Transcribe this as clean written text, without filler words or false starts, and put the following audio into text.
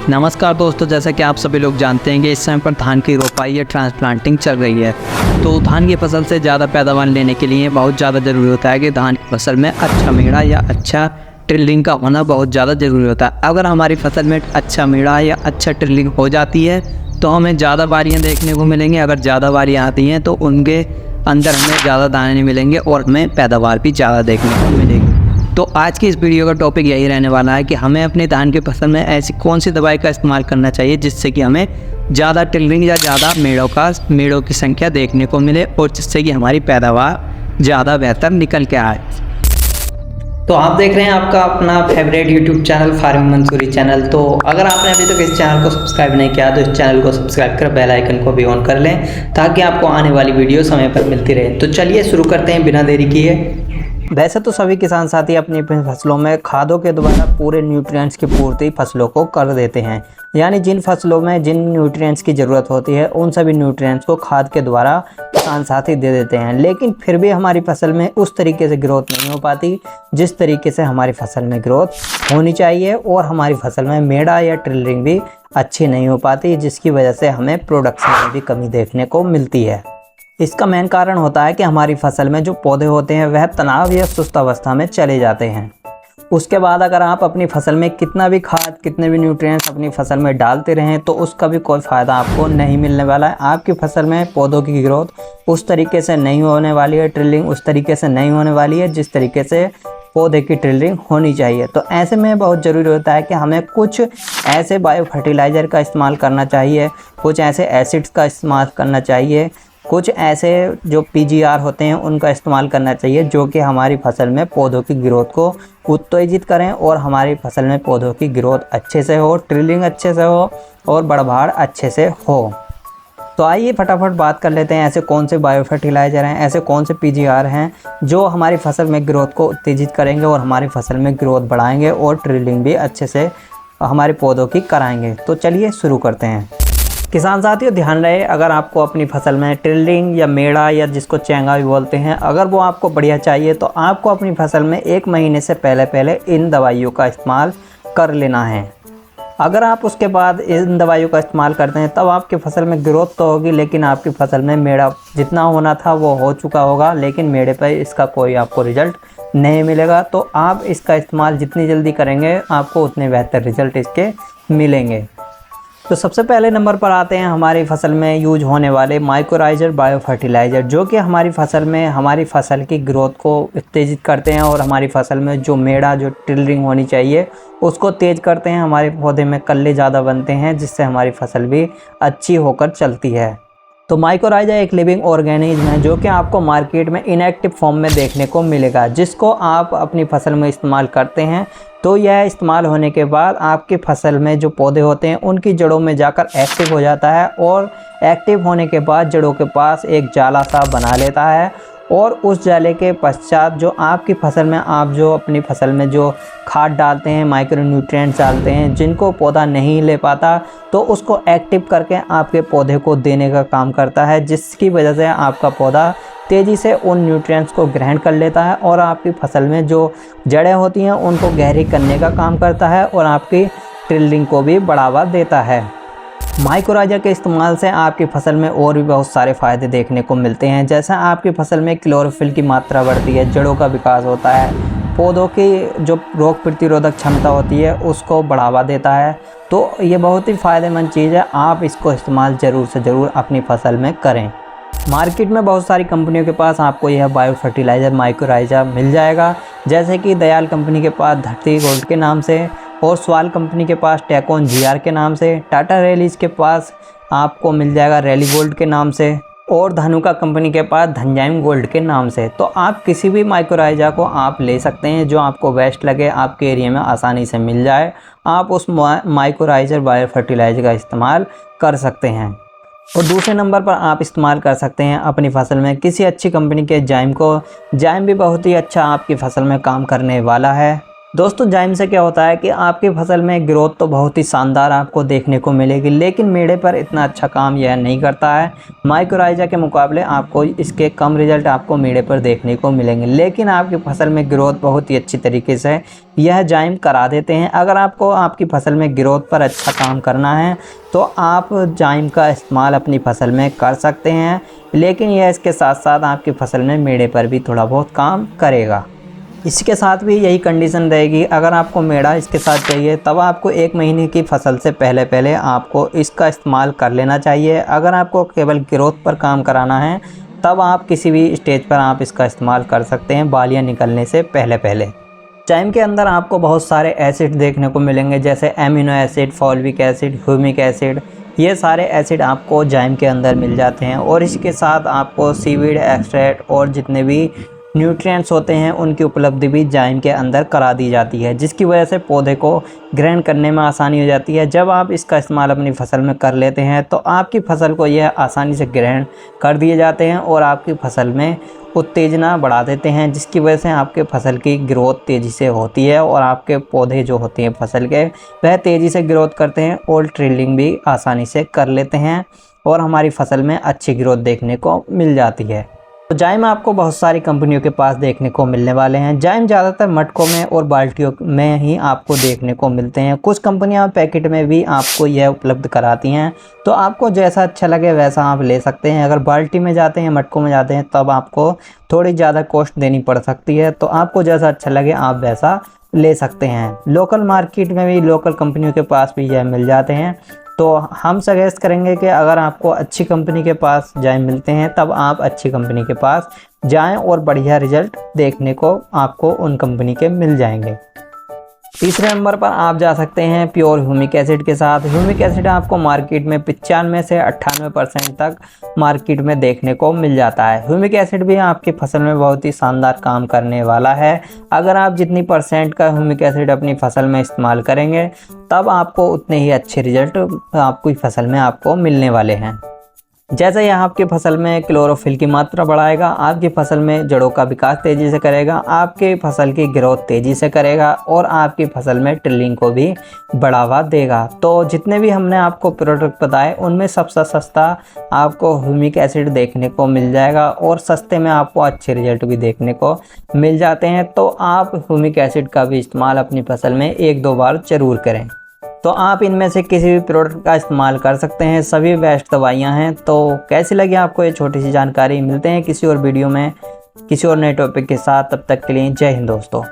नमस्कार दोस्तों, जैसा कि आप सभी लोग जानते हैं कि इस समय पर धान की रोपाई या ट्रांसप्लांटिंग चल रही है। तो धान की फसल से ज़्यादा पैदावार लेने के लिए बहुत ज़्यादा ज़रूरी होता है कि धान की फसल में अच्छा मेड़ा या अच्छा ट्रिलिंग का होना बहुत ज़्यादा ज़रूरी होता है। अगर हमारी फसल में अच्छा मेड़ा या अच्छा ट्रिलिंग हो जाती है तो हमें ज़्यादा बारियाँ देखने को मिलेंगी। अगर ज़्यादा बारियाँ आती हैं तो उनके अंदर हमें ज़्यादा दाने मिलेंगे और हमें पैदावार भी ज़्यादा देखने को मिलेगी। तो आज की इस वीडियो का टॉपिक यही रहने वाला है कि हमें अपने धान की फसल में ऐसी कौन सी दवाई का इस्तेमाल करना चाहिए जिससे कि हमें ज़्यादा टिलरिंग या ज़्यादा मेड़ों की संख्या देखने को मिले और जिससे कि हमारी पैदावार ज़्यादा बेहतर निकल के आए। तो आप देख रहे हैं आपका अपना favourite YouTube channel farming Mansoori channel. तो अगर आपने अभी तक इस चैनल को सब्सक्राइब नहीं किया तो इस चैनल को सब्सक्राइब कर बेल आइकन को भी ऑन कर लें ताकि आपको आने वाली वीडियो समय पर मिलती रहे। तो चलिए शुरू करते हैं बिना देरी किए। वैसे तो सभी किसान साथी अपनी फसलों में खादों के द्वारा पूरे न्यूट्रिएंट्स की पूर्ति फसलों को कर देते हैं, यानी जिन फसलों में जिन न्यूट्रिएंट्स की ज़रूरत होती है उन सभी न्यूट्रिएंट्स को खाद के द्वारा किसान साथी दे देते हैं। लेकिन फिर भी हमारी फसल में उस तरीके से ग्रोथ नहीं हो पाती जिस तरीके से हमारी फसल में ग्रोथ होनी चाहिए, और हमारी फसल में मेड़ा या ट्रिलरिंग भी अच्छी नहीं हो पाती, जिसकी वजह से हमें प्रोडक्शन में भी कमी देखने को मिलती है। इसका मेन कारण होता है कि हमारी फसल में जो पौधे होते हैं वह तनाव या सुस्त अवस्था में चले जाते हैं। उसके बाद अगर आप अपनी फसल में कितना भी खाद कितने भी न्यूट्रिएंट्स अपनी फसल में डालते रहें तो उसका भी कोई फ़ायदा आपको नहीं मिलने वाला है। आपकी फसल में पौधों की ग्रोथ उस तरीके से नहीं होने वाली है, ट्रिलिंग उस तरीके से नहीं होने वाली है जिस तरीके से पौधे की ट्रिलिंग होनी चाहिए। तो ऐसे में बहुत ज़रूरी होता है कि हमें कुछ ऐसे बायो फर्टिलाइज़र का इस्तेमाल करना चाहिए, कुछ ऐसे एसिड्स का इस्तेमाल करना चाहिए, कुछ ऐसे जो पीजीआर होते हैं उनका इस्तेमाल करना चाहिए जो कि हमारी फसल में पौधों की ग्रोथ को उत्तेजित करें और हमारी फसल में पौधों की ग्रोथ अच्छे से हो, ट्रिलिंग अच्छे से हो और बढ़भाड़ अच्छे से हो। तो आइए फटाफट बात कर लेते हैं ऐसे कौन से बायो फर्टिलाइज़र हैं, ऐसे कौन से पीजीआर हैं जो हमारी फसल में ग्रोथ को उत्तेजित करेंगे और हमारी फसल में ग्रोथ बढ़ाएंगे और ट्रिलिंग भी अच्छे से हमारे पौधों की कराएंगे। तो चलिए शुरू करते हैं। किसान साथियों ध्यान रहे, अगर आपको अपनी फसल में ट्रिलिंग या मेड़ा या जिसको चेंगा भी बोलते हैं, अगर वो आपको बढ़िया चाहिए तो आपको अपनी फसल में 1 महीने से पहले इन दवाइयों का इस्तेमाल कर लेना है। अगर आप उसके बाद इन दवाइयों का इस्तेमाल करते हैं तब आपकी फसल में ग्रोथ तो होगी, लेकिन आपकी फसल में मेड़ा जितना होना था वो हो चुका होगा, लेकिन मेड़े पर इसका कोई आपको रिजल्ट नहीं मिलेगा। तो आप इसका इस्तेमाल जितनी जल्दी करेंगे आपको उतने बेहतर रिजल्ट इसके मिलेंगे। तो सबसे पहले नंबर पर आते हैं हमारी फसल में यूज होने वाले माइक्रोराइजर बायो फर्टिलाइज़र, जो कि हमारी फसल में हमारी फसल की ग्रोथ को उत्तेजित करते हैं और हमारी फसल में जो मेड़ा जो ट्रिलरिंग होनी चाहिए उसको तेज़ करते हैं। हमारे पौधे में कल्ले ज़्यादा बनते हैं जिससे हमारी फसल भी अच्छी होकर चलती है। तो माइक्रोराइजा एक लिविंग ऑर्गेनिज्म है जो कि आपको मार्केट में इनएक्टिव फॉर्म में देखने को मिलेगा, जिसको आप अपनी फसल में इस्तेमाल करते हैं तो यह इस्तेमाल होने के बाद आपकी फसल में जो पौधे होते हैं उनकी जड़ों में जाकर एक्टिव हो जाता है, और एक्टिव होने के बाद जड़ों के पास एक जाला सा बना लेता है, और उस जाले के पश्चात जो आपकी फसल में आप जो अपनी फसल में जो खाद डालते हैं, माइक्रो न्यूट्रिएंट्स डालते हैं जिनको पौधा नहीं ले पाता, तो उसको एक्टिव करके आपके पौधे को देने का काम करता है, जिसकी वजह से आपका पौधा तेज़ी से उन न्यूट्रिएंट्स को ग्रहण कर लेता है और आपकी फसल में जो जड़ें होती हैं उनको गहरी करने का काम करता है और आपकी ट्रिलिंग को भी बढ़ावा देता है। माइक्रोराइजा के इस्तेमाल से आपकी फसल में और भी बहुत सारे फ़ायदे देखने को मिलते हैं, जैसा आपकी फसल में क्लोरोफिल की मात्रा बढ़ती है, जड़ों का विकास होता है, पौधों की जो रोग प्रतिरोधक क्षमता होती है उसको बढ़ावा देता है। तो ये बहुत ही फ़ायदेमंद चीज़ है, आप इसको इस्तेमाल ज़रूर से ज़रूर अपनी फसल में करें। मार्केट में बहुत सारी कंपनियों के पास आपको यह बायो फर्टिलाइज़र माइक्रोराइजा मिल जाएगा, जैसे कि दयाल कंपनी के पास धरती गोल्ड के नाम से, और स्वाल कंपनी के पास टेकोन जीआर के नाम से, टाटा रैलीज के पास आपको मिल जाएगा रैली गोल्ड के नाम से, और धनुका कंपनी के पास धनजाइम गोल्ड के नाम से। तो आप किसी भी माइक्रोराइजा को आप ले सकते हैं जो आपको बेस्ट लगे, आपके एरिया में आसानी से मिल जाए, आप उस माइक्रोराइजर बायो फर्टिलाइज़र का इस्तेमाल कर सकते हैं। और दूसरे नंबर पर आप इस्तेमाल कर सकते हैं अपनी फसल में किसी अच्छी कंपनी के जाइम को। जाइम भी बहुत ही अच्छा आपकी फसल में काम करने वाला है। दोस्तों जाइम से क्या होता है कि आपकी फसल में ग्रोथ तो बहुत ही शानदार आपको देखने को मिलेगी, लेकिन मेड़े पर इतना अच्छा काम यह नहीं करता है। माइक्रोराइजा के मुकाबले आपको इसके कम रिजल्ट आपको मेड़े पर देखने को मिलेंगे, लेकिन आपकी फसल में ग्रोथ बहुत ही अच्छी तरीके से यह जाइम करा देते हैं। अगर आपको आपकी फसल में ग्रोथ पर अच्छा काम करना है तो आप जाइम का इस्तेमाल अपनी फसल में कर सकते हैं, लेकिन यह इसके साथ साथ आपकी फसल में मेड़े पर भी थोड़ा बहुत काम करेगा। इसके साथ भी यही कंडीशन रहेगी, अगर आपको मेड़ा इसके साथ चाहिए तब आपको 1 महीने की फसल से पहले आपको इसका इस्तेमाल कर लेना चाहिए। अगर आपको केवल ग्रोथ पर काम कराना है तब आप किसी भी स्टेज पर आप इसका इस्तेमाल कर सकते हैं, बालियाँ निकलने से पहले। जाइम के अंदर आपको बहुत सारे एसिड देखने को मिलेंगे, जैसे amino acid, fulvic acid, humic acid, ये सारे एसिड आपको जाइम के अंदर मिल जाते हैं। और इसके साथ आपको सीवीड एक्सट्रैक्ट और जितने भी न्यूट्रिएंट्स होते हैं उनकी उपलब्धि भी जाइम के अंदर करा दी जाती है, जिसकी वजह से पौधे को ग्रहण करने में आसानी हो जाती है। जब आप इसका इस्तेमाल अपनी फसल में कर लेते हैं तो आपकी फसल को यह आसानी से ग्रहण कर दिए जाते हैं और आपकी फसल में उत्तेजना बढ़ा देते हैं, जिसकी वजह से आपके फसल की ग्रोथ तेज़ी से होती है और आपके पौधे जो होते हैं फसल के वह तेज़ी से ग्रोथ करते हैं और ट्रिलिंग भी आसानी से कर लेते हैं और हमारी फसल में अच्छी ग्रोथ देखने को मिल जाती है। तो जाइम आपको बहुत सारी कंपनियों के पास देखने को मिलने वाले हैं। जाइम ज़्यादातर मटकों में और बाल्टियों में ही आपको देखने को मिलते हैं। कुछ कंपनियां पैकेट में भी आपको यह उपलब्ध कराती हैं, तो आपको जैसा अच्छा लगे वैसा आप ले सकते हैं। अगर बाल्टी में जाते हैं, मटकों में जाते हैं, तब आपको थोड़ी ज़्यादा कॉस्ट देनी पड़ सकती है, तो आपको जैसा अच्छा लगे आप वैसा ले सकते हैं। लोकल मार्केट में भी लोकल कंपनियों के पास भी यह मिल जाते हैं। तो हम सजेस्ट करेंगे कि अगर आपको अच्छी कंपनी के पास जाइम मिलते हैं तब आप अच्छी कंपनी के पास जाएं और बढ़िया रिजल्ट देखने को आपको उन कंपनी के मिल जाएंगे। तीसरे नंबर पर आप जा सकते हैं प्योर ह्यूमिक एसिड के साथ। ह्यूमिक एसिड आपको मार्केट में 95 से 98% तक मार्केट में देखने को मिल जाता है। ह्यूमिक एसिड भी आपकी फसल में बहुत ही शानदार काम करने वाला है। अगर आप जितनी % का ह्यूमिक एसिड अपनी फसल में इस्तेमाल करेंगे तब आपको उतने ही अच्छे रिजल्ट आपकी फसल में आपको मिलने वाले हैं। जैसे यह आपकी फसल में क्लोरोफिल की मात्रा बढ़ाएगा, आपकी फसल में जड़ों का विकास तेज़ी से करेगा, आपके फसल की ग्रोथ तेज़ी से करेगा और आपकी फसल में ट्रिलिंग को भी बढ़ावा देगा। तो जितने भी हमने आपको प्रोडक्ट बताए उनमें सबसे सस्ता आपको ह्यूमिक एसिड देखने को मिल जाएगा और सस्ते में आपको अच्छे रिजल्ट भी देखने को मिल जाते हैं। तो आप ह्यूमिक एसिड का भी इस्तेमाल अपनी फसल में 1-2 बार ज़रूर करें। तो आप इनमें से किसी भी प्रोडक्ट का इस्तेमाल कर सकते हैं, सभी बेस्ट दवाइयाँ हैं। तो कैसी लगी आपको ये छोटी सी जानकारी? मिलते हैं किसी और वीडियो में किसी और नए टॉपिक के साथ, तब तक के लिए जय हिंद दोस्तों।